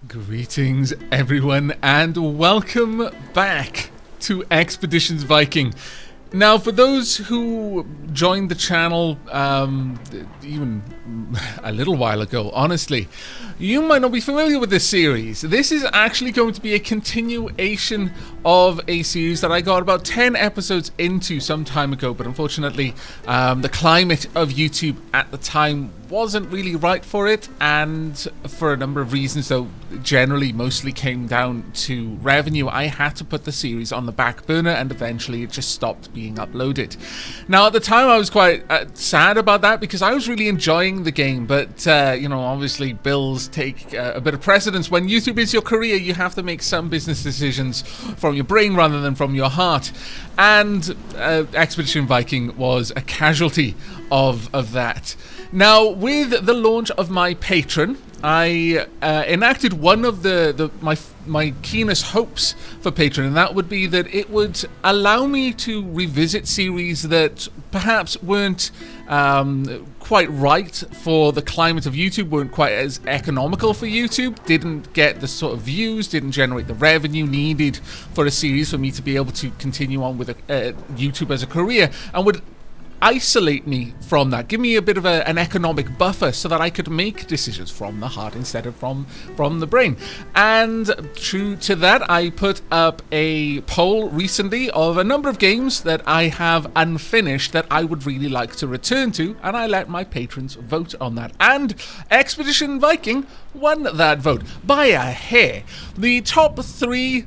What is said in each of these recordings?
Greetings everyone and welcome back to Expeditions Viking. Now for those who joined the channel even a little while ago, honestly, you might not be familiar with this series. This is actually going to be a continuation of a series that I got about 10 episodes into some time ago, but unfortunately the climate of YouTube at the time wasn't really right for it, and for a number of reasons, though generally mostly came down to revenue, I had to put the series on the back burner and eventually it just stopped being uploaded. Now at the time I was quite sad about that because I was really enjoying the game, but you know, obviously bills take a bit of precedence. When YouTube is your career, you have to make some business decisions from your brain rather than from your heart, and Expedition Viking was a casualty of that. Now, with the launch of my Patreon, I enacted one of my keenest hopes for Patreon, and that would be that it would allow me to revisit series that perhaps weren't quite right for the climate of YouTube, weren't quite as economical for YouTube, didn't get the sort of views, didn't generate the revenue needed for a series for me to be able to continue on with YouTube as a career, and would isolate me from that, give me a bit of an economic buffer so that I could make decisions from the heart instead of from the brain. And true to that, I put up a poll recently of a number of games that I have unfinished that I would really like to return to, and I let my patrons vote on that. And Expedition Viking won that vote by a hair. The top three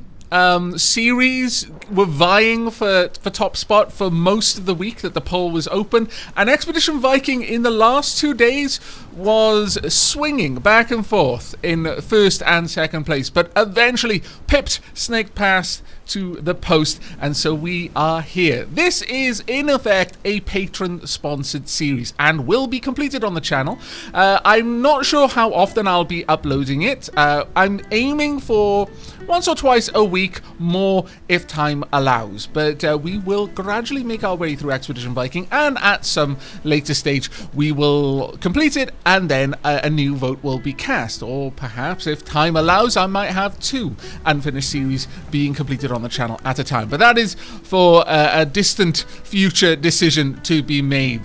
series were vying for top spot for most of the week that the poll was open, and Expedition Viking in the last 2 days was swinging back and forth in first and second place, but eventually pipped snake past to the post, and so we are here. This is in effect a patron-sponsored series and will be completed on the channel. I'm not sure how often I'll be uploading it. I'm aiming for once or twice a week, more if time allows, but we will gradually make our way through Expedition Viking, and at some later stage we will complete it, and then a new vote will be cast, or perhaps if time allows I might have 2 unfinished series being completed on the channel at a time, but that is for a distant future decision to be made.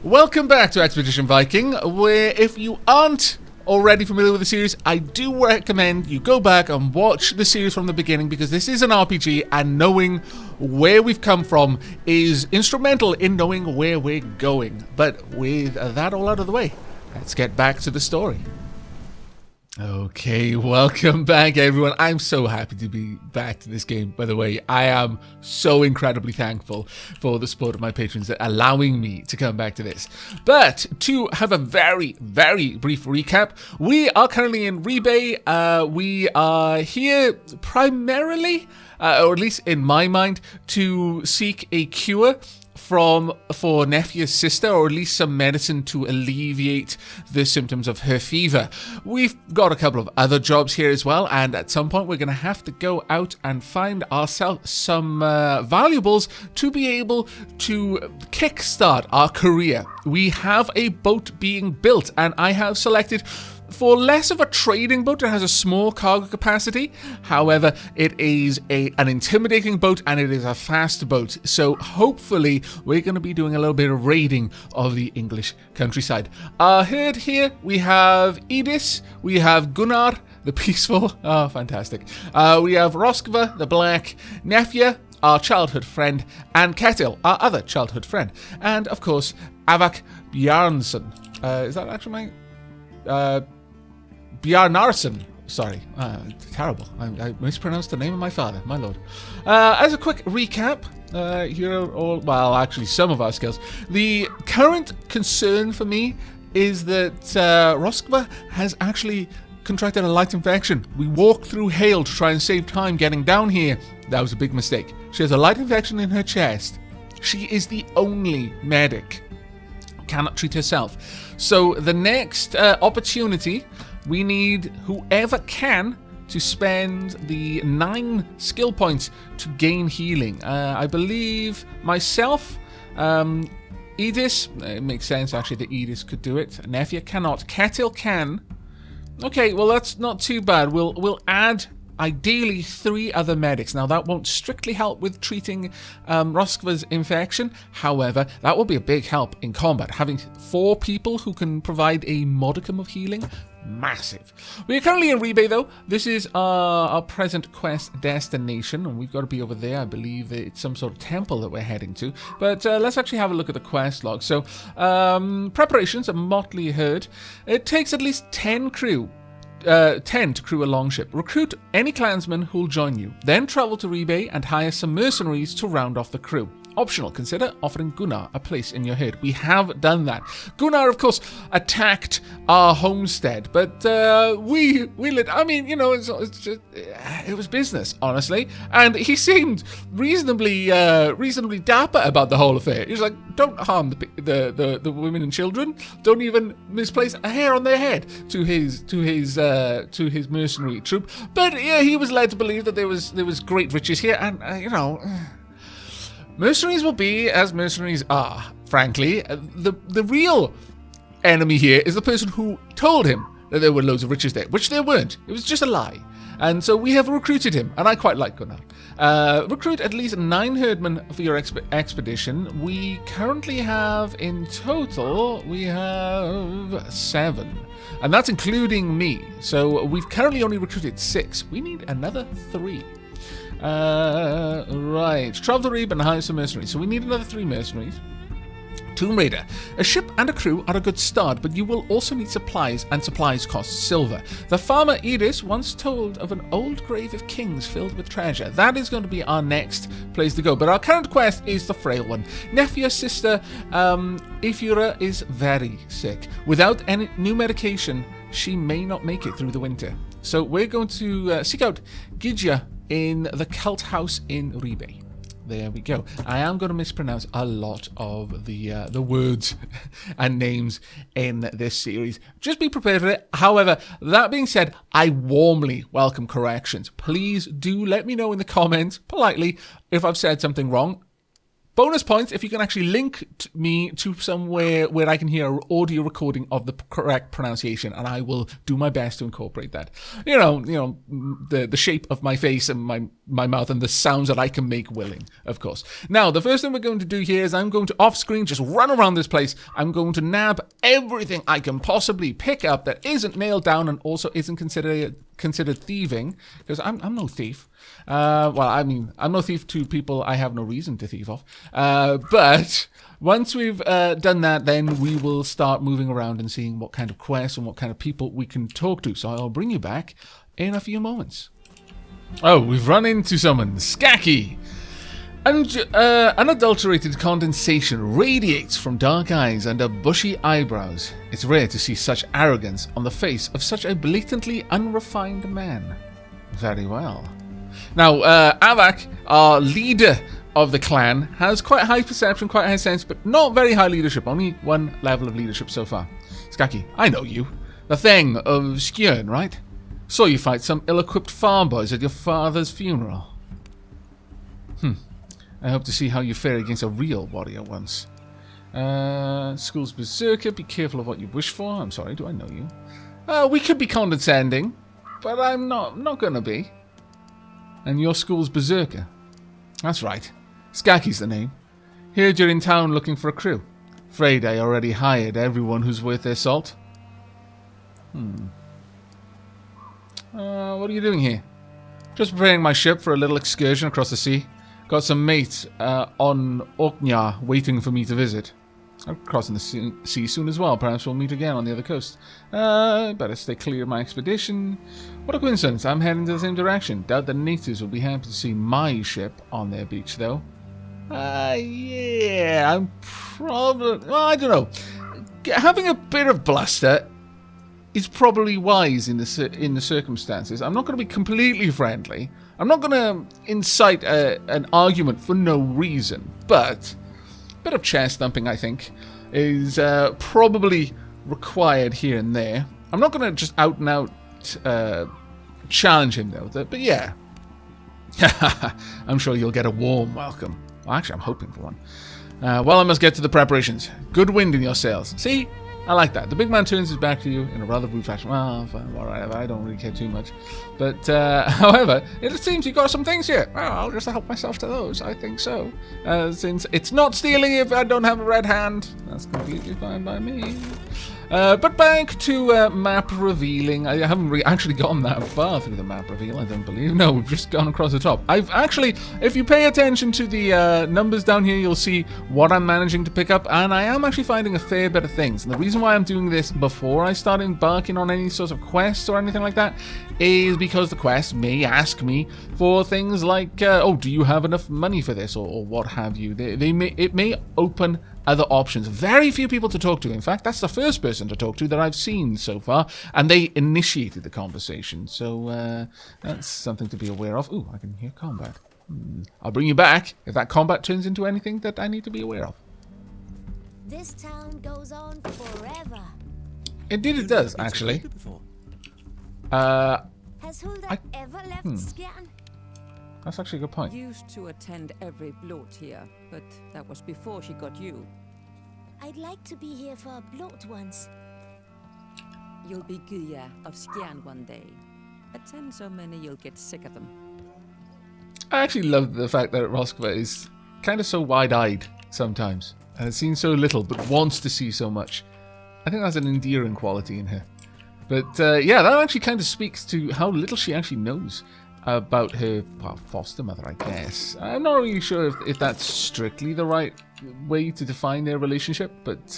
Welcome back to Expedition Viking, where if you aren't already familiar with the series, I do recommend you go back and watch the series from the beginning, because this is an RPG and knowing where we've come from is instrumental in knowing where we're going. But with that all out of the way, let's get back to the story. Okay, welcome back everyone. I'm so happy to be back to this game, by the way. I am so incredibly thankful for the support of my patrons that allowing me to come back to this. But to have a very, very brief recap, we are currently in Ribe. We are here primarily, or at least in my mind, to seek a cure for Nefia's sister, or at least some medicine to alleviate the symptoms of her fever. We've got a couple of other jobs here as well, and at some point we're going to have to go out and find ourselves some valuables to be able to kickstart our career. We have a boat being built, and I have selected for less of a trading boat. It has a small cargo capacity. However, it is an intimidating boat, and it is a fast boat. So hopefully we're going to be doing a little bit of raiding of the English countryside. Our herd here, we have Edis, we have Gunnar, the peaceful. Oh, fantastic. We have Roskva, the black, Nefia, our childhood friend, and Ketil, our other childhood friend. And of course, Aavak Bjarnason. Is that actually my... Bjarnason. Sorry, terrible. I mispronounced the name of my father, my lord. As a quick recap, here are all, well, actually some of our skills. The current concern for me is that Roskva has actually contracted a light infection. We walked through hail to try and save time getting down here. That was a big mistake. She has a light infection in her chest. She is the only medic. Cannot treat herself. So the next opportunity, we need whoever can to spend the 9 skill points to gain healing. I believe myself, Edis, it makes sense actually that Edis could do it. Nefia cannot. Ketil can. Okay, well that's not too bad. We'll add ideally 3 other medics. Now that won't strictly help with treating Roskva's infection. However, that will be a big help in combat. Having 4 people who can provide a modicum of healing, massive. We are currently in Ribe though. This is our present quest destination, and we've got to be over there. I believe it's some sort of temple that we're heading to. But let's actually have a look at the quest log. So, preparations, a motley herd. It takes at least 10 to crew a longship. Recruit any clansman who'll join you. Then travel to Ribe and hire some mercenaries to round off the crew. Optional, consider offering Gunnar a place in your herd. We have done that. Gunnar, of course, attacked our homestead, but I mean, you know, it was business, honestly. And he seemed reasonably dapper about the whole affair. He was like, don't harm the women and children. Don't even misplace a hair on their head to his mercenary troop. But yeah, he was led to believe that there was great riches here, and you know. Mercenaries will be as mercenaries are, frankly. The real enemy here is the person who told him that there were loads of riches there, which there weren't. It was just a lie. And so we have recruited him, and I quite like Gunnar. Recruit at least 9 herdmen for your expedition. We currently have, in total, we have 7. And that's including me. So we've currently only recruited 6. We need another 3. Right. Travel to Ribe and hire some mercenaries. So we need another 3 mercenaries. Tomb Raider. A ship and a crew are a good start, but you will also need supplies, and supplies cost silver. The farmer Edis once told of an old grave of kings filled with treasure. That is going to be our next place to go. But our current quest is the frail one. Nefia's sister, Ifura, is very sick. Without any new medication, she may not make it through the winter. So we're going to seek out Gidja in the cult house in Ribe. There we go. I am going to mispronounce a lot of the words and names in this series. Just be prepared for it. However, that being said, I warmly welcome corrections. Please do let me know in the comments, politely, if I've said something wrong. Bonus points if you can actually link me to somewhere where I can hear an audio recording of the correct pronunciation, and I will do my best to incorporate that. You know, the shape of my face and my mouth and the sounds that I can make willing, of course. Now, the first thing we're going to do here is I'm going to off-screen just run around this place. I'm going to nab everything I can possibly pick up that isn't nailed down and also isn't considered thieving, because I'm no thief. Well, I mean, I'm no thief to people I have no reason to thieve off. But once we've done that, then we will start moving around and seeing what kind of quests and what kind of people we can talk to. So I'll bring you back in a few moments. Oh, we've run into someone. Skaki! Unadulterated condensation radiates from dark eyes under bushy eyebrows. It's rare to see such arrogance on the face of such a blatantly unrefined man. Very well. Now, Aavak, our leader of the clan, has quite high perception, quite high sense, but not very high leadership. Only 1 level of leadership so far. Skaki, I know you. The Thing of Skjern, right? Saw you fight some ill-equipped farm boys at your father's funeral. I hope to see how you fare against a real warrior once. School's Berserker, be careful of what you wish for. I'm sorry, do I know you? We could be condescending, but I'm not gonna be. And your school's Berserker. That's right. Skaki's the name. Heard you're in town looking for a crew. Afraid I already hired everyone who's worth their salt. What are you doing here? Just preparing my ship for a little excursion across the sea. Got some mates on Orkneyar waiting for me to visit. I'm crossing the sea soon as well. Perhaps we'll meet again on the other coast. Better stay clear of my expedition. What a coincidence. I'm heading to the same direction. Doubt the natives will be happy to see my ship on their beach, though. Yeah, I'm probably... Well, I don't know. Having a bit of bluster is probably wise in the circumstances. I'm not going to be completely friendly. I'm not going to incite an argument for no reason, but a bit of chest thumping, I think, is probably required here and there. I'm not going to just out and out challenge him, though. But yeah, I'm sure you'll get a warm welcome. Well, actually, I'm hoping for one. Well, I must get to the preparations. Good wind in your sails. See? I like that. The big man turns his back to you in a rather rude fashion. Well, fine, alright, I don't really care too much. But, however, it seems you got some things here. Well, I'll just help myself to those, I think so. Since it's not stealing if I don't have a red hand. That's completely fine by me. But back to map revealing. I haven't actually gone that far through the map reveal, I don't believe. No, we've just gone across the top. I've actually, if you pay attention to the numbers down here, you'll see what I'm managing to pick up, and I am actually finding a fair bit of things. And the reason why I'm doing this before I start embarking on any sort of quests or anything like that is because the quests may ask me for things like, oh, do you have enough money for this, or what have you. It may open other options. Very few people to talk to. In fact, that's the first person to talk to that I've seen so far, and they initiated the conversation. So that's something to be aware of. Ooh, I can hear combat. I'll bring you back if that combat turns into anything that I need to be aware of. This town goes on forever. Indeed it does, actually. Has Hulda ever left Skjern? That's actually a good point. Used to attend every blot here, but that was before she got you. I'd like to be here for a blot once. You'll be Guya of Skjern one day. Attend so many you'll get sick of them. I actually love the fact that Roskva is kind of so wide-eyed sometimes. Has seen so little, but wants to see so much. I think that's an endearing quality in her. But yeah, that actually kind of speaks to how little she actually knows about her foster mother, I guess. I'm not really sure if that's strictly the right way to define their relationship, but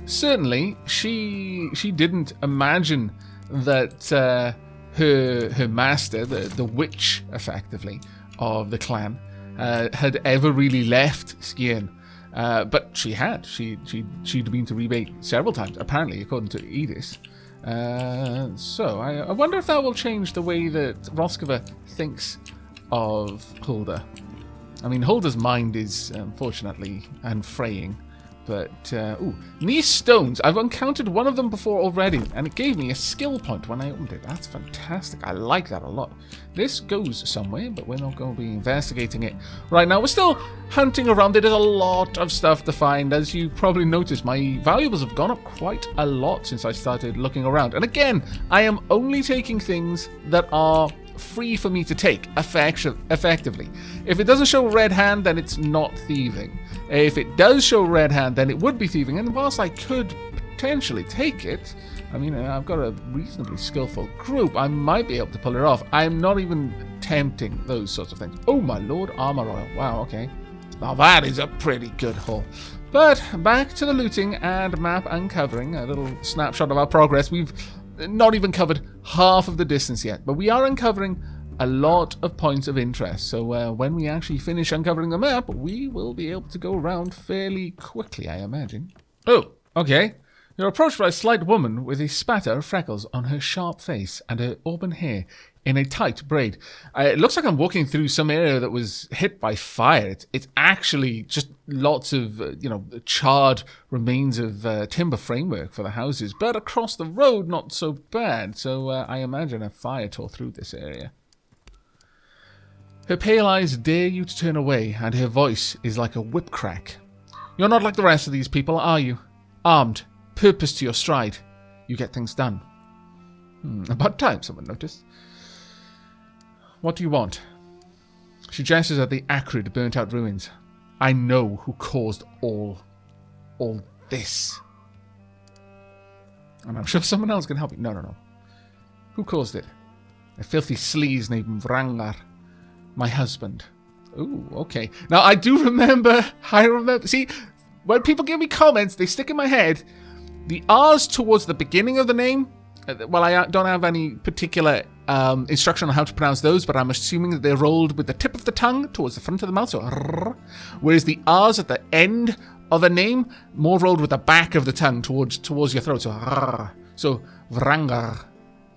certainly she didn't imagine that her master, the witch, effectively, of the clan, had ever really left Skjern. But she had. She'd been to Ribe several times, apparently, according to Edith. So I wonder if that will change the way that Roskva thinks of Hulda. I mean, Hulda's mind is, unfortunately, fraying. But, ooh, these stones, I've encountered one of them before already, and it gave me a skill point when I opened it. That's fantastic. I like that a lot. This goes somewhere, but we're not going to be investigating it right now. We're still hunting around. There's a lot of stuff to find. As you probably noticed, my valuables have gone up quite a lot since I started looking around. And again, I am only taking things that are free for me to take, effectively. If it doesn't show red hand, then it's not thieving. If it does show red hand, then it would be thieving. And whilst I could potentially take it, I mean, I've got a reasonably skillful group. I might be able to pull it off. I'm not even tempting those sorts of things. Oh my lord, armor oil. Wow, okay. Now that is a pretty good haul. But back to the looting and map uncovering. A little snapshot of our progress. We've not even covered half of the distance yet, but we are uncovering a lot of points of interest. So when we actually finish uncovering the map, we will be able to go around fairly quickly, I imagine. Oh, okay. You're approached by a slight woman with a spatter of freckles on her sharp face and her auburn hair in a tight braid. It looks like I'm walking through some area that was hit by fire. It's actually just lots of, charred remains of timber framework for the houses. But across the road, not so bad. So I imagine a fire tore through this area. Her pale eyes dare you to turn away, and her voice is like a whip crack. You're not like the rest of these people, are you? Armed, purpose to your stride. You get things done. About time someone noticed. What do you want? She gestures at the acrid, burnt-out ruins. I know who caused all this. And I'm sure someone else can help you. No. Who caused it? A filthy sleaze named Vrangar. My husband. Ooh, okay. Now, I remember. See, when people give me comments, they stick in my head. The R's towards the beginning of the name, well, I don't have any particular instruction on how to pronounce those, but I'm assuming that they're rolled with the tip of the tongue towards the front of the mouth, so whereas the R's at the end of a name, more rolled with the back of the tongue towards your throat, so Vrangar.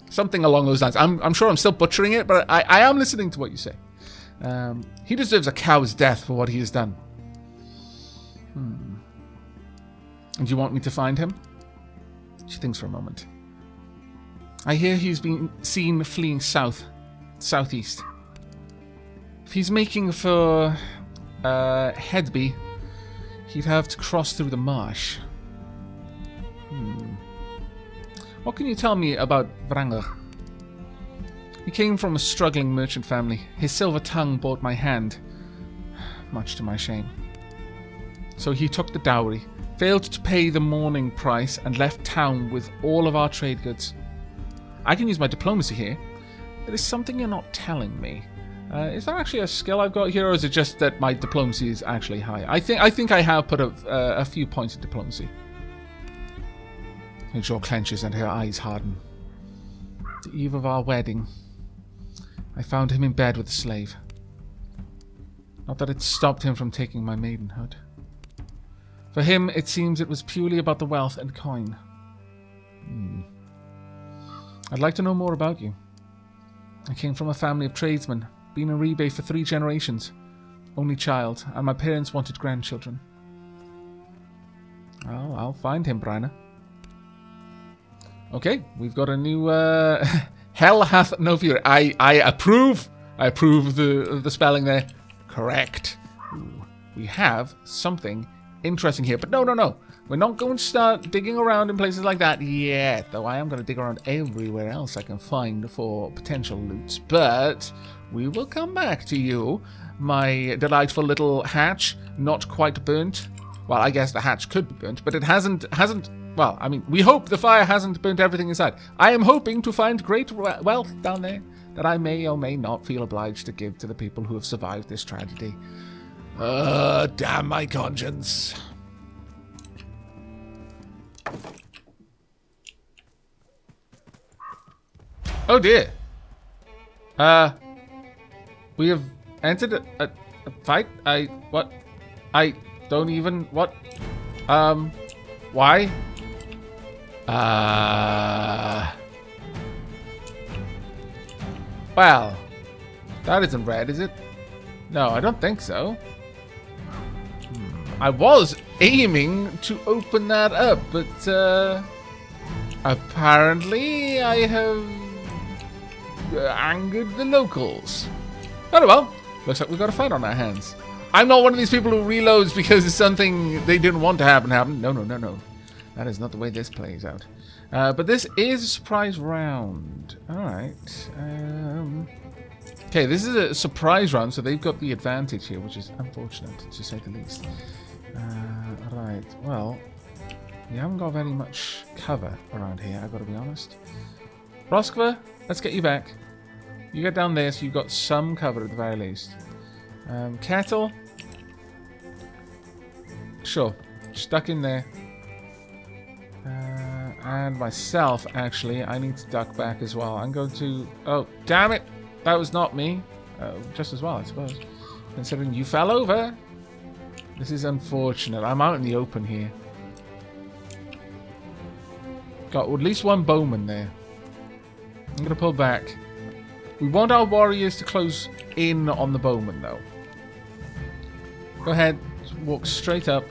Something along those lines. I'm sure I'm still butchering it, but I am listening to what you say. He deserves a cow's death for what he has done. And you want me to find him? She thinks for a moment. I hear he's been seen fleeing southeast. If he's making for Hedby, he'd have to cross through the marsh. What can you tell me about Wrangler? He came from a struggling merchant family. His silver tongue bought my hand, much to my shame. So he took the dowry, failed to pay the mourning price, and left town with all of our trade goods. I can use my diplomacy here. There is something you're not telling me. Is that actually a skill I've got here, or is it just that my diplomacy is actually high? I think I have put a few points of diplomacy. Her jaw clenches and her eyes harden. The eve of our wedding, I found him in bed with a slave. Not that it stopped him from taking my maidenhood. For him, it seems it was purely about the wealth and coin. I'd like to know more about you. I came from a family of tradesmen, been in Ribe for 3 generations, only child, and my parents wanted grandchildren. Well, I'll find him, Bryna. Okay, we've got a new Hell hath no fury. I approve. I approve of the spelling there. Correct. Ooh, we have something interesting here, but no. We're not going to start digging around in places like that yet, though I am going to dig around everywhere else I can find for potential loots. But we will come back to you, my delightful little hatch, not quite burnt. Well, I guess the hatch could be burnt, but it hasn't. Well, I mean, we hope the fire hasn't burnt everything inside. I am hoping to find great wealth down there that I may or may not feel obliged to give to the people who have survived this tragedy. Damn my conscience. Oh dear. We have entered a fight. What? I don't even, what? Why? Well, that isn't red, is it? No, I don't think so. I was aiming to open that up, but apparently I have angered the locals. Oh well, looks like we've got a fight on our hands. I'm not one of these people who reloads because it's something they didn't want to happen. No. That is not the way this plays out. But this is a surprise round. Alright. Okay, this is a surprise round, so they've got the advantage here, which is unfortunate, to say the least. Alright, well, we haven't got very much cover around here, I've got to be honest. Roskva, let's get you back. You get down there so you've got some cover at the very least. Kettle. Sure, stuck in there. And myself, actually, I need to duck back as well. I'm going to... Oh, damn it! That was not me. Just as well, I suppose. Considering you fell over. This is unfortunate. I'm out in the open here. Got at least one bowman there. I'm going to pull back. We want our warriors to close in on the bowman, though. Go ahead. Walk straight up.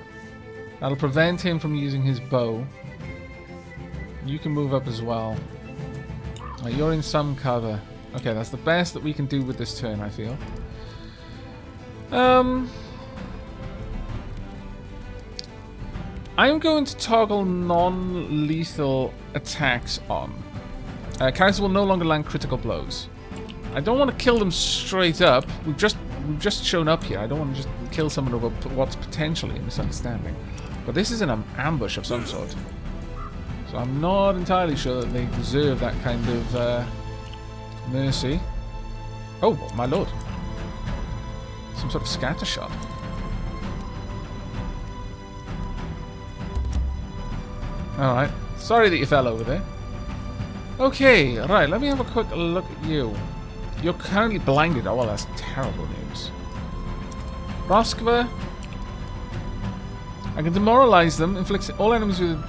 That'll prevent him from using his bow. You can move up as well. Oh, you're in some cover. Okay, that's the best that we can do with this turn, I feel. I'm going to toggle non-lethal attacks on. Characters will no longer land critical blows. I don't want to kill them straight up. We've just shown up here. I don't want to just kill someone over what's potentially a misunderstanding. But this is an ambush of some sort. So I'm not entirely sure that they deserve that kind of mercy. Oh, my lord. Some sort of scatter shot. Alright. Sorry that you fell over there. Okay, right, let me have a quick look at you. You're currently blinded. Oh, well, that's terrible news. Roskva. I can demoralize them. Inflicts all enemies with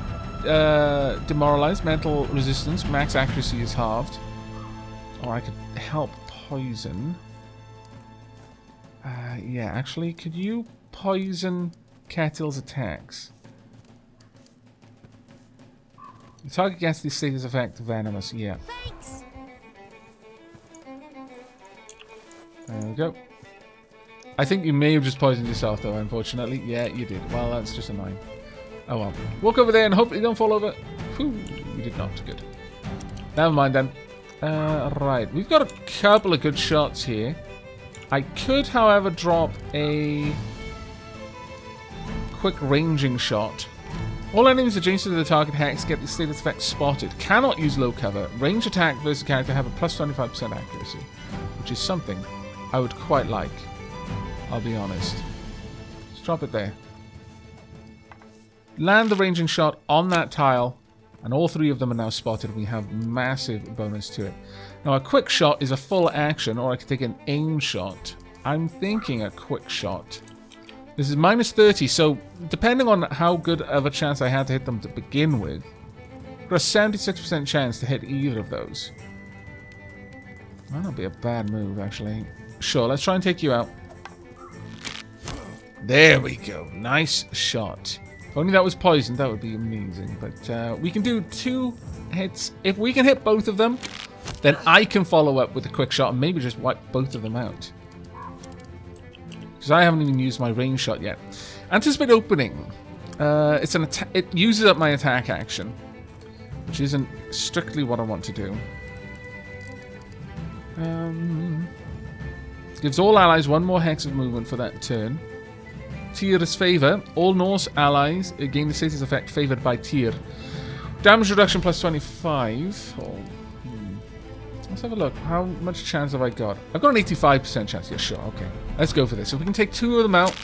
demoralized mental resistance. Max accuracy is halved. Or I could help poison. Yeah, actually, could you poison Kettle's attacks? The target gets the status effect venomous. Yeah. Thanks. There we go. I think you may have just poisoned yourself, though, unfortunately. Yeah, you did. Well, that's just annoying. Oh well. Walk over there and hopefully don't fall over. Whew, you did not. Good. Never mind then. Right, we've got a couple of good shots here. I could, however, drop a quick ranging shot. All enemies adjacent to the target hex get the status effect spotted. Cannot use low cover. Range attack versus character have a plus 25% accuracy, which is something I would quite like. I'll be honest. Let's drop it there. Land the ranging shot on that tile, and all three of them are now spotted. We have massive bonus to it. Now, a quick shot is a full action, or I could take an aim shot. I'm thinking a quick shot. This is minus 30, so depending on how good of a chance I had to hit them to begin with, I've got a 76% chance to hit either of those. That'll be a bad move, actually. Sure, let's try and take you out. There we go. Nice shot. If only that was poisoned, that would be amazing. But we can do 2 hits. If we can hit both of them, then I can follow up with a quick shot and maybe just wipe both of them out. Because I haven't even used my range shot yet. Anticipate opening. It's an it uses up my attack action, which isn't strictly what I want to do. Gives all allies 1 more hex of movement for that turn. Tyr's favor. All Norse allies gain the status effect favored by Tyr. Damage reduction plus 25. Oh, let's have a look. How much chance have I got? I've got an 85% chance. Yeah, sure. Okay. Let's go for this. If we can take 2 of them out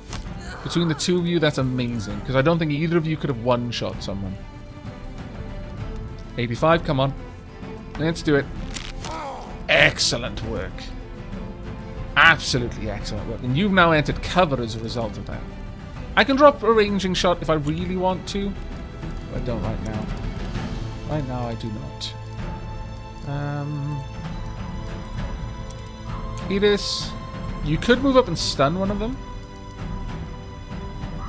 between the 2 of you, that's amazing. Because I don't think either of you could have one-shot someone. 85, come on. Let's do it. Excellent work. Absolutely excellent work. And you've now entered cover as a result of that. I can drop a ranging shot if I really want to. But I don't right now. Right now, I do not. Edis, you could move up and stun one of them.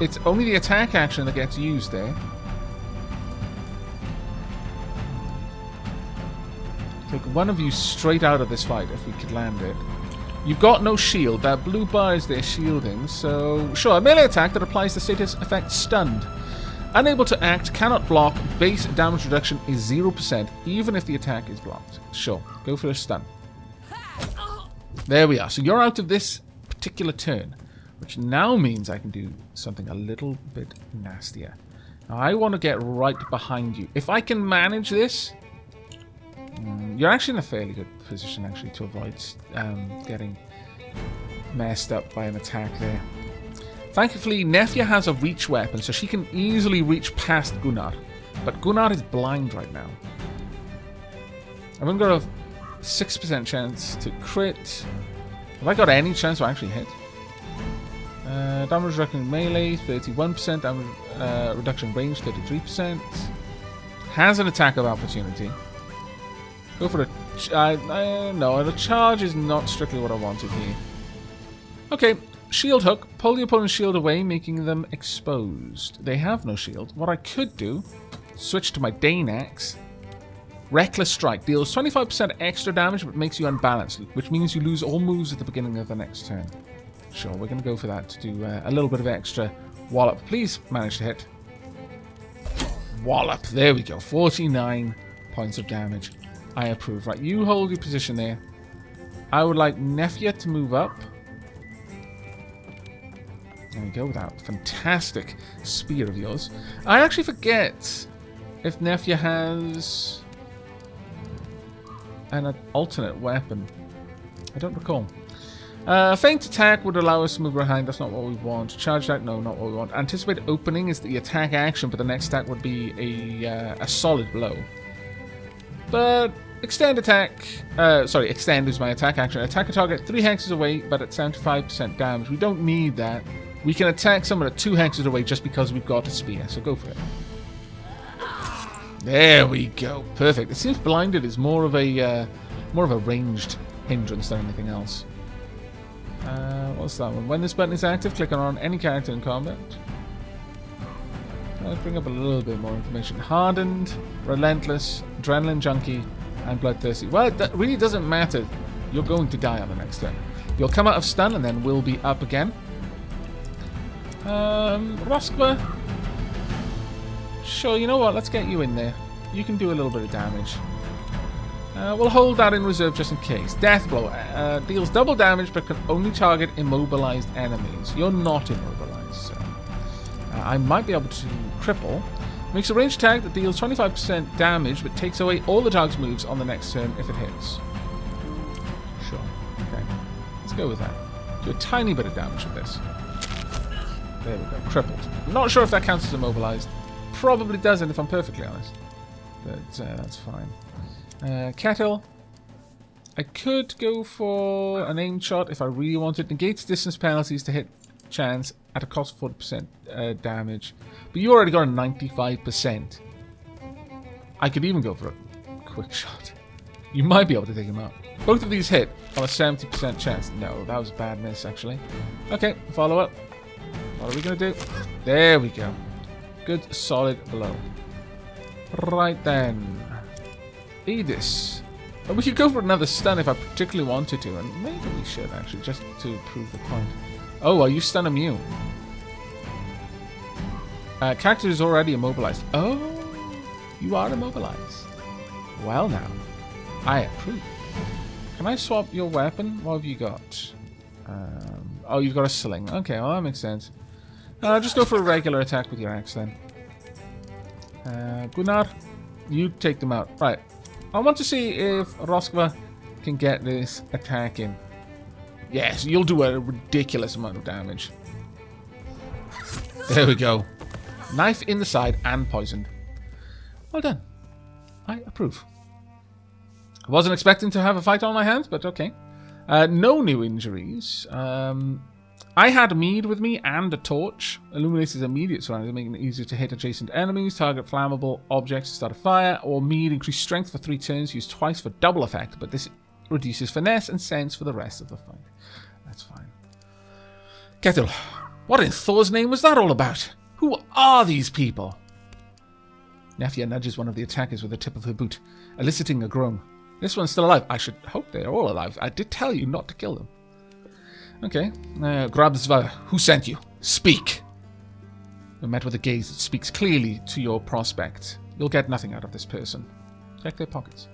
It's only the attack action that gets used there. Take one of you straight out of this fight if we could land it. You've got no shield. That blue bar is their shielding, so sure, a melee attack that applies the status effect stunned. Unable to act, cannot block, base damage reduction is 0%, even if the attack is blocked. Sure, go for a stun. There we are. So you're out of this particular turn, which now means I can do something a little bit nastier. Now, I want to get right behind you. If I can manage this, you're actually in a fairly good position, actually, to avoid getting messed up by an attack there. Thankfully, Nefja has a reach weapon, so she can easily reach past Gunnar. But Gunnar is blind right now. I've only got a 6% chance to crit. Have I got any chance to actually hit? Damage reduction melee, 31%. Damage reduction range, 33%. Has an attack of opportunity. Go for a... no, the charge is not strictly what I wanted here. Okay, shield hook. Pull the opponent's shield away, making them exposed. They have no shield. What I could do, switch to my Dane Axe. Reckless Strike. Deals 25% extra damage, but makes you unbalanced, which means you lose all moves at the beginning of the next turn. Sure, we're going to go for that to do a little bit of extra wallop. Please manage to hit. Wallop. There we go. 49 points of damage. I approve. Right, you hold your position there. I would like Nefja to move up. There we go with that fantastic spear of yours. I actually forget if Nefja has an alternate weapon. I don't recall. Feint attack would allow us to move behind. That's not what we want. Charge attack, no, not what we want. Anticipate opening is the attack action, but the next attack would be a solid blow. But extend attack. Extend is my attack action. Attack a target 3 hexes away, but at 75% damage. We don't need that. We can attack someone at 2 hexes away just because we've got a spear. So go for it. There we go. Perfect. It seems blinded is more of a ranged hindrance than anything else. What's that one? When this button is active, click on any character in combat. Let's bring up a little bit more information. Hardened, Relentless, Adrenaline Junkie, and Bloodthirsty. Well, it really doesn't matter. You're going to die on the next turn. You'll come out of stun and then we'll be up again. Roskva. Sure, you know what? Let's get you in there. You can do a little bit of damage. We'll hold that in reserve just in case. Death Blow. Deals double damage but can only target immobilized enemies. You're not immobilized, so... I might be able to cripple. Makes a ranged attack that deals 25% damage but takes away all the target's moves on the next turn if it hits. Sure. Okay. Let's go with that. Do a tiny bit of damage with this. There we go. Crippled. Not sure if that counts as immobilized. Probably doesn't if I'm perfectly honest. But that's fine. Kettle. I could go for an aimed shot if I really wanted. Negates distance penalties to hit chance at a cost of 40% damage. But you already got a 95%. I could even go for a quick shot. You might be able to take him out. Both of these hit on a 70% chance. No, that was a bad miss actually. Okay, follow up. What are we going to do? There we go. Good solid blow. Right then. Edis. We could go for another stun if I particularly wanted to, and maybe we should actually, just to prove the point. Oh, are you stun immune? Character is already immobilized. Oh, you are immobilized. Well now, I approve. Can I swap your weapon? What have you got? Oh, you've got a sling. Okay, well that makes sense. Just go for a regular attack with your axe then. Gunnar, you take them out. Right. I want to see if Roskva can get this attack in. Yes, you'll do a ridiculous amount of damage. There we go. Knife in the side and poisoned. Well done. I approve. I wasn't expecting to have a fight on my hands, but okay. No new injuries. I had Mead with me and a torch. Illuminates his immediate surroundings, making it easier to hit adjacent enemies, target flammable objects to start a fire, or Mead increase strength for 3 turns, used twice for double effect, but this reduces finesse and sense for the rest of the fight. That's fine. Kettle, what in Thor's name was that all about? Who are these people? Nafia nudges one of the attackers with the tip of her boot, eliciting a groan. This one's still alive. I should hope they're all alive. I did tell you not to kill them. Okay. Grabsva, who sent you? Speak. You're met with a gaze that speaks clearly to your prospect. You'll get nothing out of this person. Check their pockets.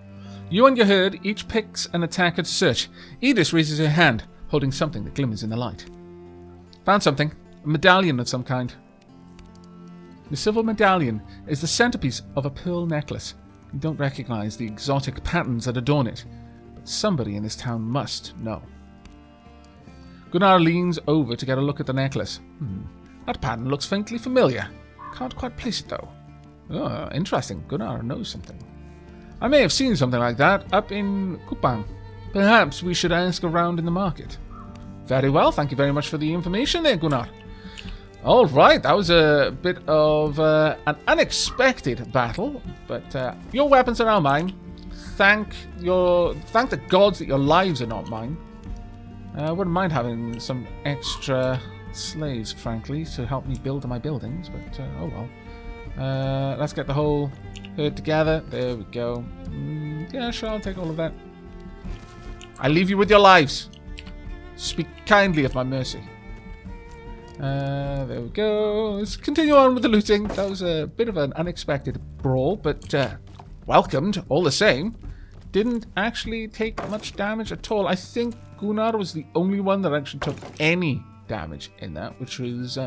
You and your herd each picks an attacker to search. Edis raises her hand, holding something that glimmers in the light. Found something. A medallion of some kind. The silver medallion is the centerpiece of a pearl necklace. You don't recognize the exotic patterns that adorn it, but somebody in this town must know. Gunnar leans over to get a look at the necklace. That pattern looks faintly familiar. Can't quite place it though. Oh, interesting. Gunnar knows something. I may have seen something like that up in Kupang. Perhaps we should ask around in the market. Very well, thank you very much for the information there, Gunnar. Alright, that was a bit of an unexpected battle, but your weapons are now mine. Thank the gods that your lives are not mine. I wouldn't mind having some extra slaves, frankly, to help me build my buildings, but oh well. Let's get the whole herd together. There we go. Yeah, sure, I'll take all of that. I leave you with your lives. Speak kindly of my mercy. There we go. Let's continue on with the looting. That was a bit of an unexpected brawl, but welcomed all the same. Didn't actually take much damage at all. I think Gunnar was the only one that actually took any damage in that, which was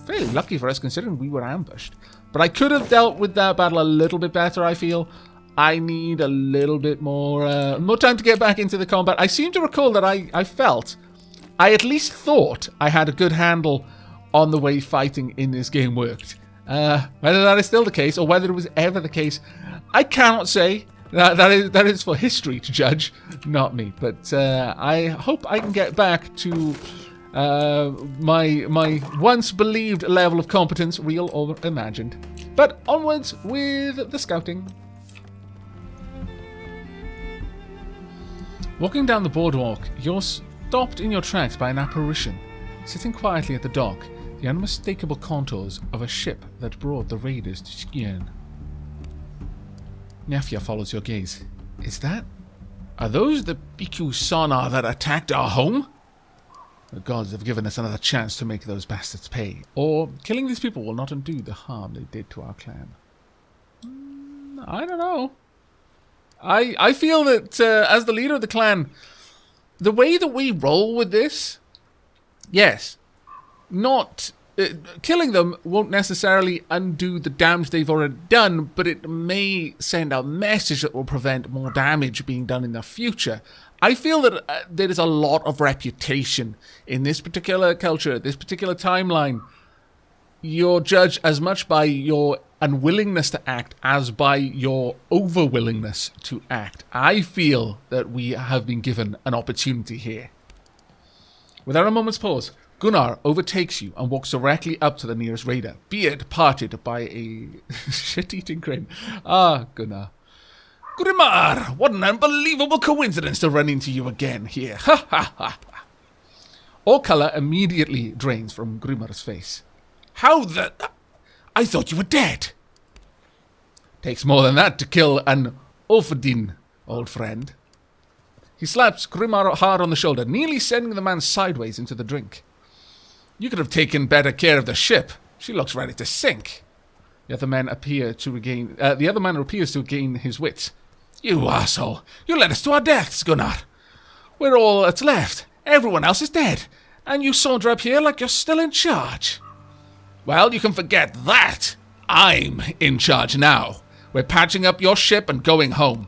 fairly lucky for us considering we were ambushed. But I could have dealt with that battle a little bit better, I feel. I need a little bit more time to get back into the combat. I seem to recall that I at least thought I had a good handle on the way fighting in this game worked. Whether that is still the case or whether it was ever the case, I cannot say. That is for history to judge, not me. But I hope I can get back to my once believed level of competence, real or imagined. But onwards with the scouting. Walking down the boardwalk, you're stopped in your tracks by an apparition. Sitting quietly at the dock, the unmistakable contours of a ship that brought the raiders to Skjern. Nafia follows your gaze. Are those the Bhikkhu Sonar that attacked our home? The gods have given us another chance to make those bastards pay. Or killing these people will not undo the harm they did to our clan. I don't know. I feel that as the leader of the clan, the way that we roll with this, yes, not killing them won't necessarily undo the damage they've already done, but it may send a message that will prevent more damage being done in the future. I feel that there is a lot of reputation in this particular culture, this particular timeline. You're judged as much by your unwillingness to act as by your overwillingness to act. I feel that we have been given an opportunity here. Without a moment's pause, Gunnar overtakes you and walks directly up to the nearest raider, beard parted by a shit-eating grin. Ah, Gunnar. Grimar, what an unbelievable coincidence to run into you again here. Ha ha ha. All colour immediately drains from Grimar's face. How the... I thought you were dead. Takes more than that to kill an Ulfdin, old friend. He slaps Grimar hard on the shoulder, nearly sending the man sideways into the drink. You could have taken better care of the ship. She looks ready to sink. The other man appears to regain his wits. You asshole! You led us to our deaths, Gunnar. We're all that's left. Everyone else is dead. And you saunter up here like you're still in charge. Well, you can forget that. I'm in charge now. We're patching up your ship and going home.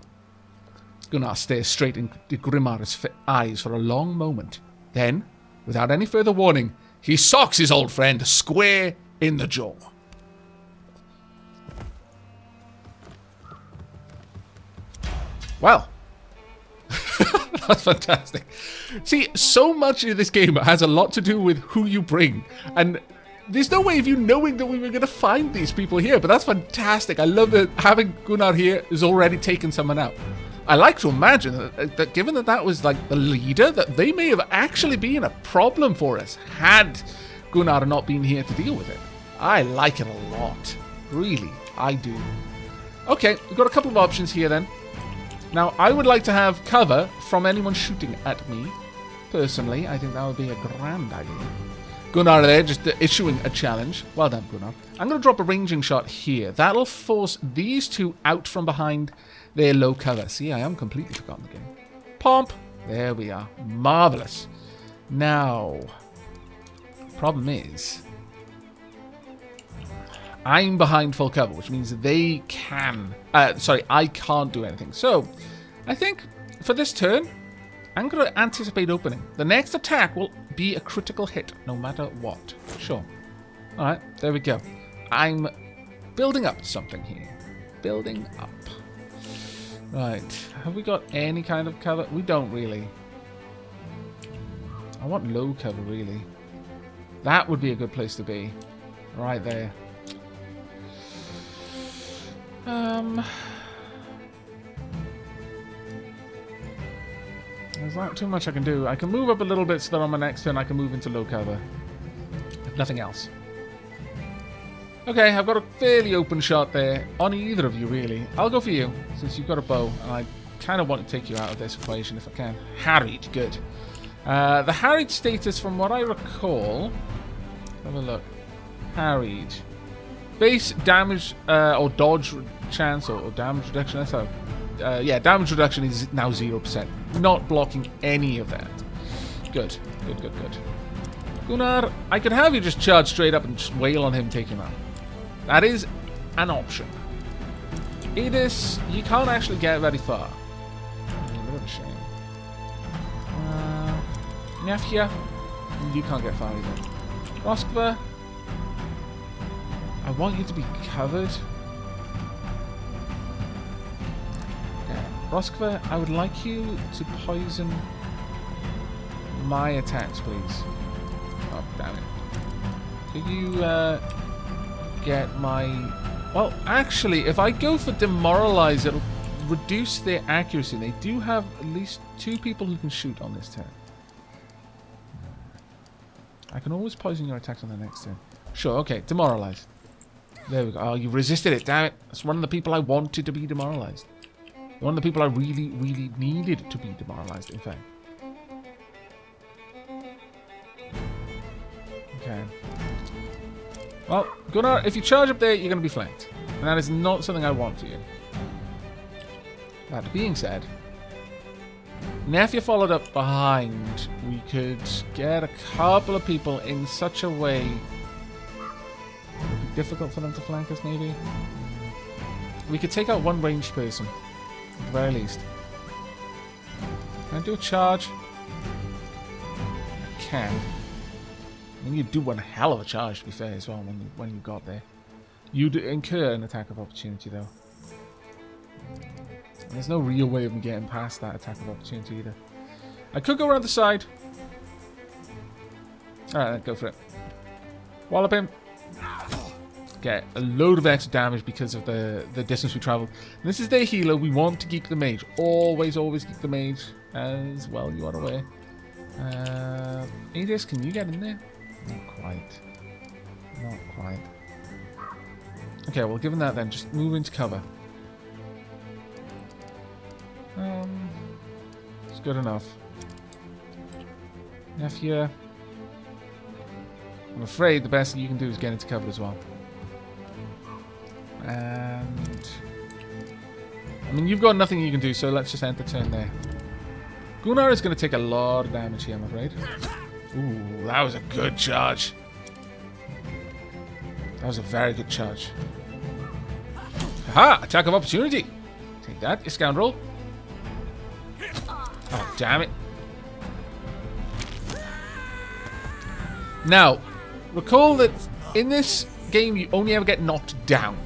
Gunnar stares straight into Grimar's eyes for a long moment. Then, without any further warning, he socks his old friend square in the jaw. Well, that's fantastic. See, so much of this game has a lot to do with who you bring. And there's no way of you knowing that we were going to find these people here, but that's fantastic. I love that having Gunnar here has already taken someone out. I like to imagine that given that that was like the leader, that they may have actually been a problem for us had Gunnar not been here to deal with it. I like it a lot. Really, I do. Okay, we've got a couple of options here then. Now, I would like to have cover from anyone shooting at me. Personally, I think that would be a grand idea. Gunnar there, just issuing a challenge. Well done, Gunnar. I'm going to drop a ranging shot here. That'll force these two out from behind their low cover. See, I am completely forgotten the game. Pomp. There we are. Marvellous. Now, problem is, I'm behind full cover, which means they can... I can't do anything. So, I think for this turn, I'm going to anticipate opening. The next attack will be a critical hit, no matter what. Sure. Alright, there we go. I'm building up something here. Building up. Right. Have we got any kind of cover? We don't really. I want low cover, really. That would be a good place to be. Right there. There's not too much I can do. I can move up a little bit so that on my next turn I can move into low cover. If nothing else. Okay, I've got a fairly open shot there. On either of you, really. I'll go for you, since you've got a bow. And I kind of want to take you out of this equation if I can. Harried, good. The harried status, from what I recall... Have a look. Harried. Base damage or dodge chance or damage reduction. That's how. Yeah, damage reduction is now 0%. Not blocking any of that. Good. Good, good, good. Gunnar, I could have you just charge straight up and just wail on him, take him out. That is an option. Edis, you can't actually get very far. A bit of a shame. Nefja, you can't get far either. Roskva, I want you to be covered. Okay. Roskva, I would like you to poison my attacks, please. Oh, damn it. Could you get my... Well, actually, if I go for Demoralize, it'll reduce their accuracy. They do have at least 2 people who can shoot on this turn. I can always poison your attacks on the next turn. Sure, okay, Demoralize. There we go. Oh, you resisted it, damn it. That's one of the people I wanted to be demoralized. One of the people I really, really needed to be demoralized, in fact. Okay. Well, Gunnar, if you charge up there, you're going to be flanked. And that is not something I want for you. That being said, now if you followed up behind, we could get a couple of people in such a way. It'd be difficult for them to flank us, maybe. We could take out one ranged person, at the very least. Can I do a charge? I can. I mean, you do one hell of a charge, to be fair, as well, when you got there. You'd incur an attack of opportunity, though. There's no real way of me getting past that attack of opportunity either. I could go around the side. Alright, go for it. Wallop him. Get a load of extra damage because of the distance we traveled. And this is their healer. We want to geek the mage. Always geek the mage. As well, you are aware. Adis, can you get in there? Not quite. Not quite. Okay, well, given that then, just move into cover. It's good enough. Nephew. I'm afraid the best thing you can do is get into cover as well. And I mean, you've got nothing you can do, so let's just end the turn there. Gunnar is going to take a lot of damage here, I'm afraid. Ooh, that was a good charge. That was a very good charge. Aha! Attack of opportunity! Take that, you scoundrel. Oh, damn it. Now, recall that in this game you only ever get knocked down.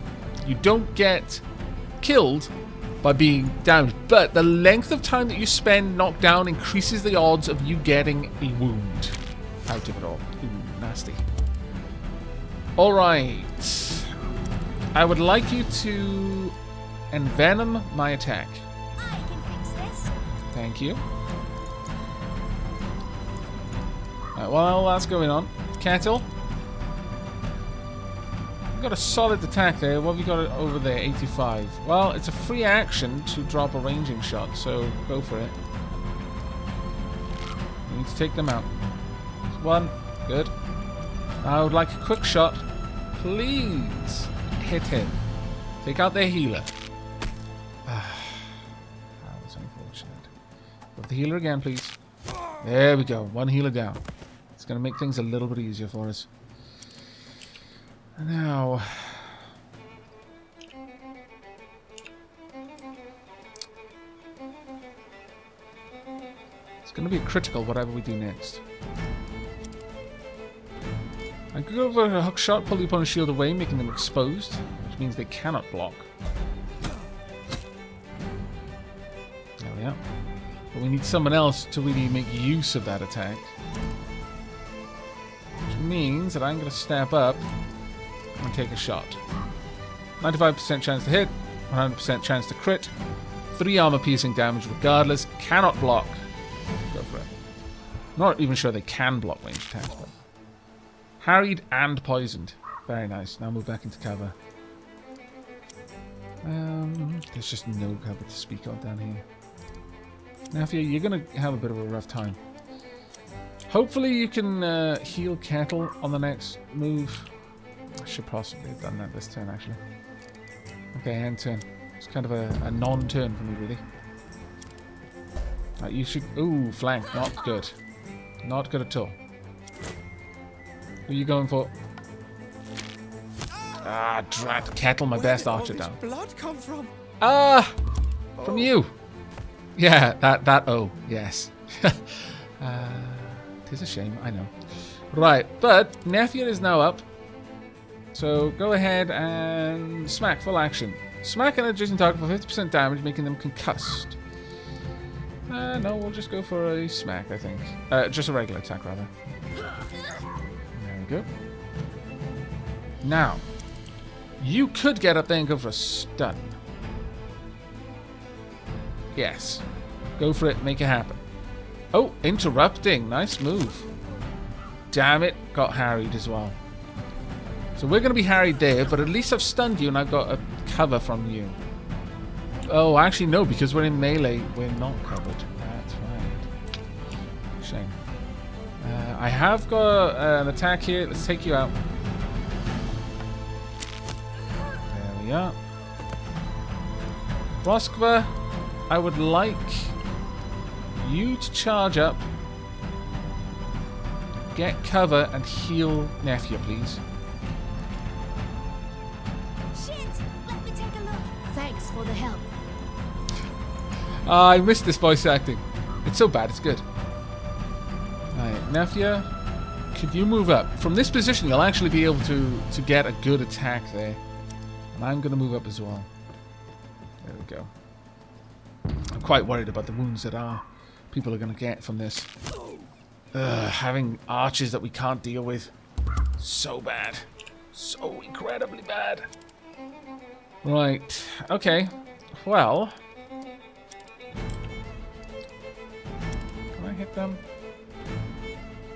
You don't get killed by being damaged, but the length of time that you spend knocked down increases the odds of you getting a wound out of it all. Ooh, nasty. Alright. I would like you to envenom my attack. I can fix this. Thank you. While that's going on, Kettle. You've got a solid attack there. What have you got over there? 85. Well, it's a free action to drop a ranging shot, so go for it. You need to take them out. One. Good. I would like a quick shot. Please hit him. Take out their healer. That was unfortunate. Go for the healer again, please. There we go. One healer down. It's going to make things a little bit easier for us. Now, it's going to be a critical whatever we do next. I could go for a hook shot, pull the opponent's shield away, making them exposed, which means they cannot block. There we are. But we need someone else to really make use of that attack. Which means that I'm going to step up and take a shot. 95% chance to hit, 100% chance to crit, 3 armor piercing damage regardless, cannot block. Go for it. Not even sure they can block ranged attacks, but harried and poisoned. Very nice. Now move back into cover. There's just no cover to speak of down here. Now, you're going to have a bit of a rough time. Hopefully you can heal Kettle on the next move. I should possibly have done that this turn, actually. Okay, end turn. It's kind of a non-turn for me, really. Right, you should... Ooh, flank. Not good. Not good at all. Who are you going for? Ah, drat. Kettle, my best archer down. Where did all this blood come from? Ah! From you! Yeah, that oh, yes. Tis a shame, I know. Right, but Nephian is now up. So go ahead and smack, full action. Smack an adjacent target for 50% damage, making them concussed. No, we'll just go for a smack, I think. Just a regular attack, rather. There we go. Now, you could get up there and go for a stun. Yes. Go for it, make it happen. Oh, interrupting. Nice move. Damn it, got harried as well. So we're going to be harried there, but at least I've stunned you and I've got a cover from you. Oh, actually no, because we're in melee, we're not covered. That's right. Shame. I have got an attack here. Let's take you out. There we are. Moskva, I would like you to charge up, get cover, and heal Nephew, please. Shit! Let me take a look. Thanks for the help. I missed this voice acting. It's so bad, it's good. Alright, Nephew, could you move up? From this position, you'll actually be able to get a good attack there. And I'm going to move up as well. There we go. I'm quite worried about the wounds that people are going to get from this. Having archers that we can't deal with. So bad. So incredibly bad. Right. Okay. Well. Can I hit them?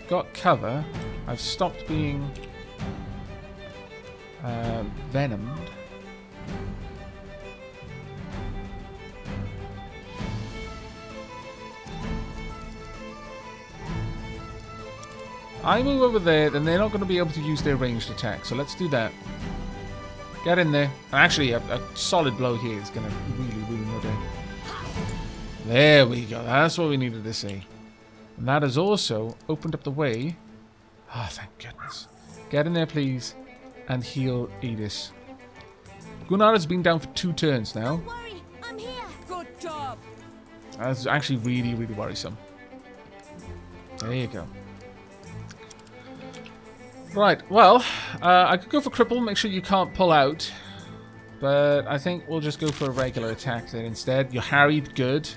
Got cover. I've stopped being venomed. I move over there, then they're not going to be able to use their ranged attack. So let's do that. Get in there. Actually, a solid blow here is going to really ruin your day. There we go. That's what we needed to see. And that has also opened up the way. Ah, thank goodness. Get in there, please, and heal Edis. Gunnar has been down for 2 turns now. Don't worry, I'm here. Good job. That's actually really, really worrisome. There you go. Right, well, I could go for cripple, make sure you can't pull out. But I think we'll just go for a regular attack there instead. You're harried, good.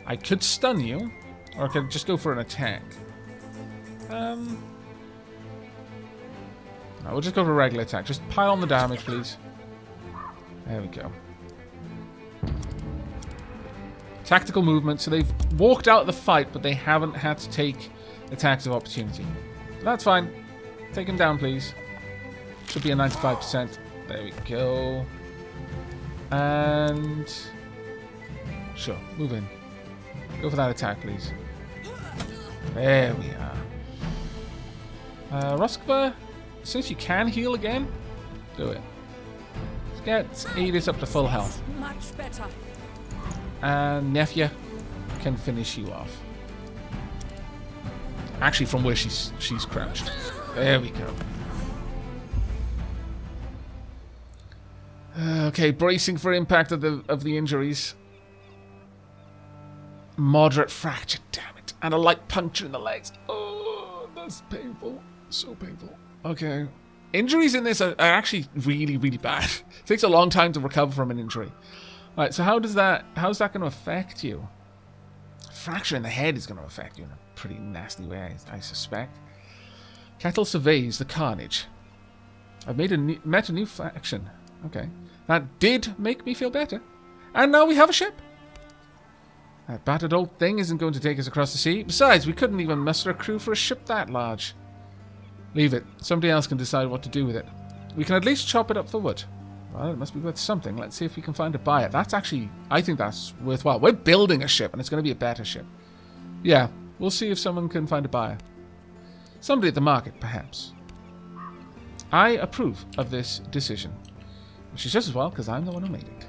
I could stun you, or I could just go for an attack. No, we'll just go for a regular attack. Just pile on the damage, please. There we go. Tactical movement, so they've walked out of the fight, but they haven't had to take attacks of opportunity. That's fine. Take him down, please. Should be a 95%. There we go. And... sure, move in. Go for that attack, please. There we are. Roskva, since you can heal again, do it. Let's get Edis up to full health. Much better. And Nephew can finish you off. Actually, from where she's crouched. There we go. Okay, bracing for impact of the injuries. Moderate fracture, damn it, and a light puncture in the legs. Oh, that's painful, so painful. Okay, injuries in this are actually really, really bad. It takes a long time to recover from an injury. All right, so how's that going to affect you? Fracture in the head is going to affect you in a pretty nasty way, I suspect. Kettle surveys the carnage. I've met a new faction. Okay. That did make me feel better. And now we have a ship. That battered old thing isn't going to take us across the sea. Besides, we couldn't even muster a crew for a ship that large. Leave it. Somebody else can decide what to do with it. We can at least chop it up for wood. Well, it must be worth something. Let's see if we can find a buyer. That's actually... I think that's worthwhile. We're building a ship, and it's going to be a better ship. Yeah, we'll see if someone can find a buyer. Somebody at the market, perhaps. I approve of this decision. Which is just as well, because I'm the one who made it.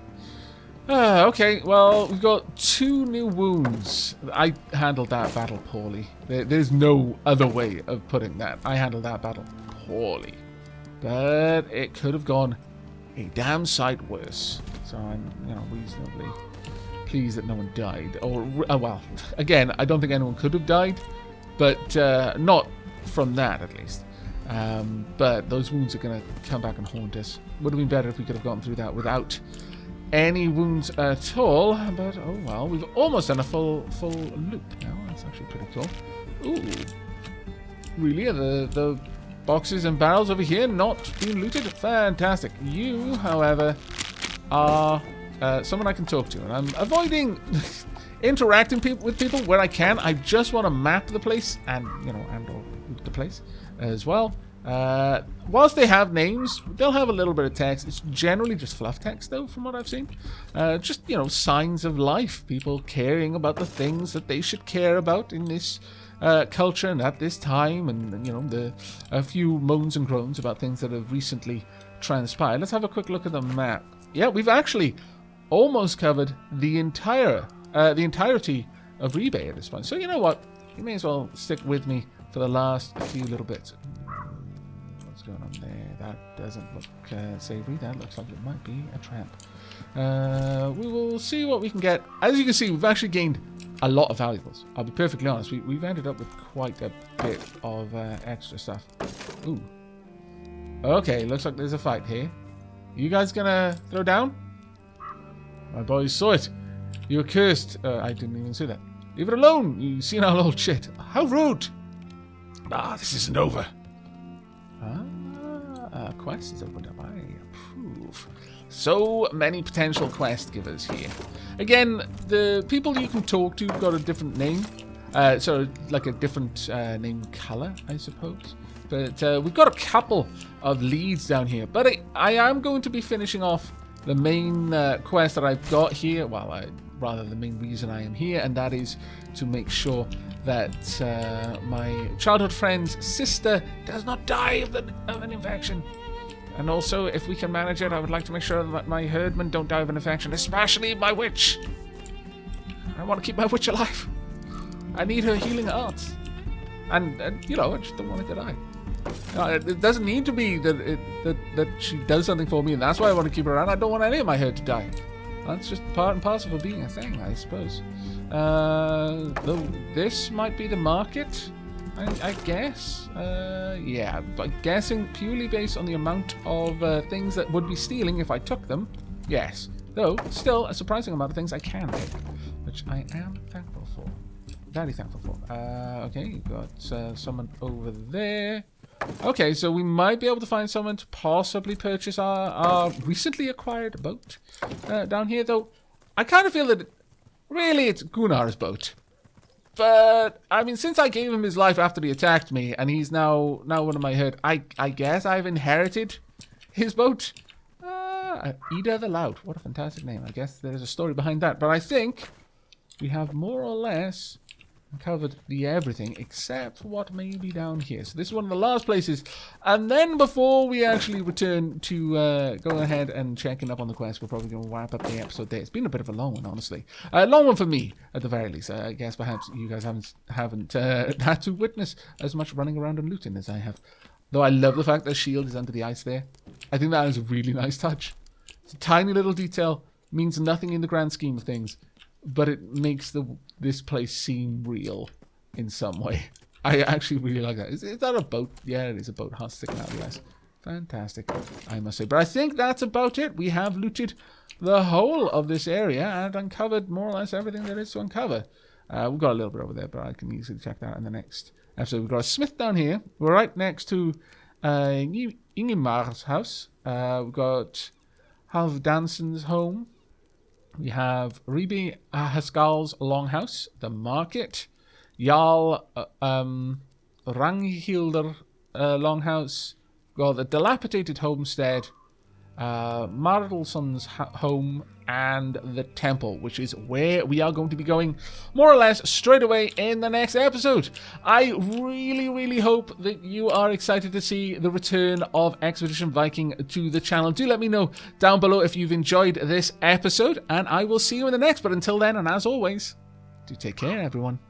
Okay, well, we've got 2 new wounds. I handled that battle poorly. There's no other way of putting that. I handled that battle poorly. But it could have gone a damn sight worse. So I'm, reasonably pleased that no one died. Or, well, again, I don't think anyone could have died. But not from that, at least. But those wounds are going to come back and haunt us. Would have been better if we could have gone through that without any wounds at all. But, oh well, we've almost done a full loop now. That's actually pretty cool. Ooh. Really? Are the boxes and barrels over here not being looted? Fantastic. You, however, are someone I can talk to. And I'm avoiding interacting with people where I can. I just want to map the place and, and or loot the place as well. Whilst they have names, they'll have a little bit of text. It's generally just fluff text, though, from what I've seen. Just, signs of life. People caring about the things that they should care about in this culture and at this time. And, a few moans and groans about things that have recently transpired. Let's have a quick look at the map. Yeah, we've actually almost covered the entirety of Ribe at this point. So you know what? You may as well stick with me for the last few little bits. What's going on there? That doesn't look savory. That looks like it might be a trap. We will see what we can get. As you can see, we've actually gained a lot of valuables. I'll be perfectly honest. We've ended up with quite a bit of extra stuff. Ooh. Okay, looks like there's a fight here. You guys gonna throw down? My boys saw it. You were cursed. I didn't even see that. Leave it alone, you senile old shit. How rude. This isn't over. Quest is opened up. I approve. So many potential quest givers here. Again, the people you can talk to got a different name. So, like a different name color, I suppose. But we've got a couple of leads down here. But I am going to be finishing off the main quest that I've got here. Well, rather the main reason I am here. And that is to make sure that my childhood friend's sister does not die of an infection. And also, if we can manage it, I would like to make sure that my herdmen don't die of an infection, especially my witch. I want to keep my witch alive. I need her healing arts. And you know, I just don't want her to die. It doesn't need to be that she does something for me, and that's why I want to keep her around. I don't want any of my herd to die. That's just part and parcel of being a thing, I suppose. Though this might be the market, I guess. Yeah, but guessing purely based on the amount of things that would be stealing if I took them, yes. Though, still, a surprising amount of things I can take, which I am thankful for. Very thankful for. Okay, you've got someone over there. Okay, so we might be able to find someone to possibly purchase our recently acquired boat down here, though. I kind of feel that really it's Gunnar's boat. But, I mean, since I gave him his life after he attacked me, and he's now one of my herd, I guess I've inherited his boat. Ida the Loud. What a fantastic name. I guess there's a story behind that. But I think we have more or less covered everything except what may be down here. So this is one of the last places. And then before we actually return to go ahead and checking up on the quest, we're probably going to wrap up the episode there. It's been a bit of a long one, honestly. A long one for me, at the very least. I guess perhaps you guys haven't had to witness as much running around and looting as I have. Though I love the fact that shield is under the ice there. I think that is a really nice touch. It's a tiny little detail. Means nothing in the grand scheme of things. But it makes this place seem real in some way. I actually really like that. Is that a boat? Yeah, it is a boat. Heart sticking out of the ice. Fantastic, I must say. But I think that's about it. We have looted the whole of this area and uncovered more or less everything there is to uncover. We've got a little bit over there, but I can easily check that out in the next episode. We've got a smith down here. We're right next to Ingemar's house. We've got Halfdansen's home. We have Ribe Haskal's longhouse, the market, Jarl Ranghilder longhouse, got the dilapidated homestead, Mardelson's home, and the temple, which is where we are going to be going more or less straight away in the next episode. I really, really hope that you are excited to see the return of Expedition Viking to the channel. Do let me know down below if you've enjoyed this episode, and I will see you in the next. But until then, and as always, do take care, everyone.